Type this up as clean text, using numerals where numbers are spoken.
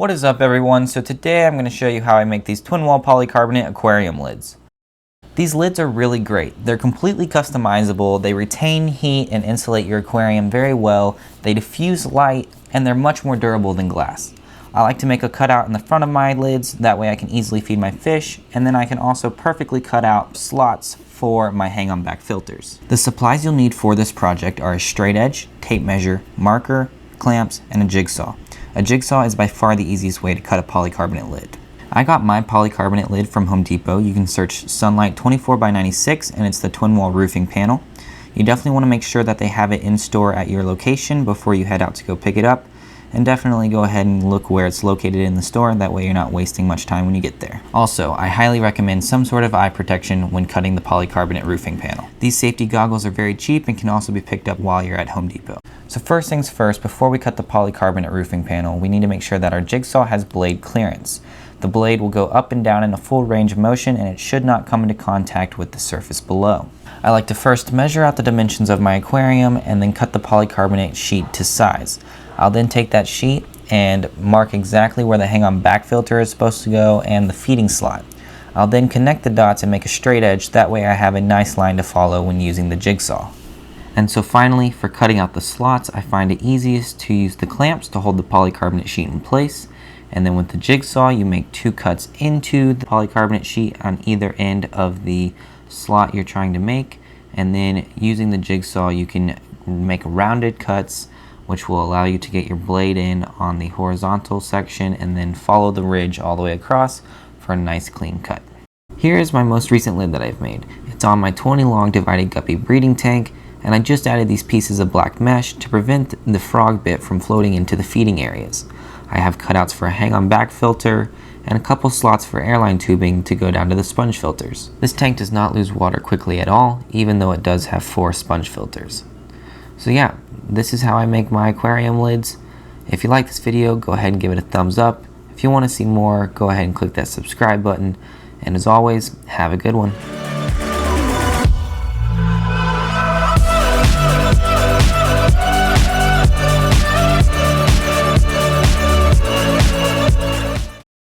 What is up everyone? So today I'm going to show you how I make these twin wall polycarbonate aquarium lids. These lids are really great. They're completely customizable, they retain heat and insulate your aquarium very well, they diffuse light, and they're much more durable than glass. I like to make a cutout in the front of my lids, that way I can easily feed my fish, and then I can also perfectly cut out slots for my hang-on back filters. The supplies you'll need for this project are a straight edge, tape measure, marker, clamps, and a jigsaw. A jigsaw is by far the easiest way to cut a polycarbonate lid. I got my polycarbonate lid from Home Depot. You can search Sunlight 24x96 and it's the twin wall roofing panel. You definitely want to make sure that they have it in store at your location before you head out to go pick it up. And definitely go ahead and look where it's located in the store, that way you're not wasting much time when you get there. Also, I highly recommend some sort of eye protection when cutting the polycarbonate roofing panel. These safety goggles are very cheap and can also be picked up while you're at Home Depot. So first things first, before we cut the polycarbonate roofing panel, we need to make sure that our jigsaw has blade clearance. The blade will go up and down in a full range of motion and it should not come into contact with the surface below. I like to first measure out the dimensions of my aquarium and then cut the polycarbonate sheet to size. I'll then take that sheet and mark exactly where the hang-on back filter is supposed to go and the feeding slot. I'll then connect the dots and make a straight edge, that way I have a nice line to follow when using the jigsaw. And so finally, for cutting out the slots, I find it easiest to use the clamps to hold the polycarbonate sheet in place. And then with the jigsaw, you make 2 cuts into the polycarbonate sheet on either end of the slot you're trying to make. And then using the jigsaw, you can make rounded cuts, which will allow you to get your blade in on the horizontal section and then follow the ridge all the way across for a nice clean cut. Here is my most recent lid that I've made. It's on my 20 long divided guppy breeding tank, and I just added these pieces of black mesh to prevent the frog bit from floating into the feeding areas. I have cutouts for a hang-on back filter and a couple slots for airline tubing to go down to the sponge filters. This tank does not lose water quickly at all, even though it does have 4 sponge filters. So yeah, this is how I make my aquarium lids. If you like this video, go ahead and give it a thumbs up. If you want to see more, go ahead and click that subscribe button. And as always, have a good one.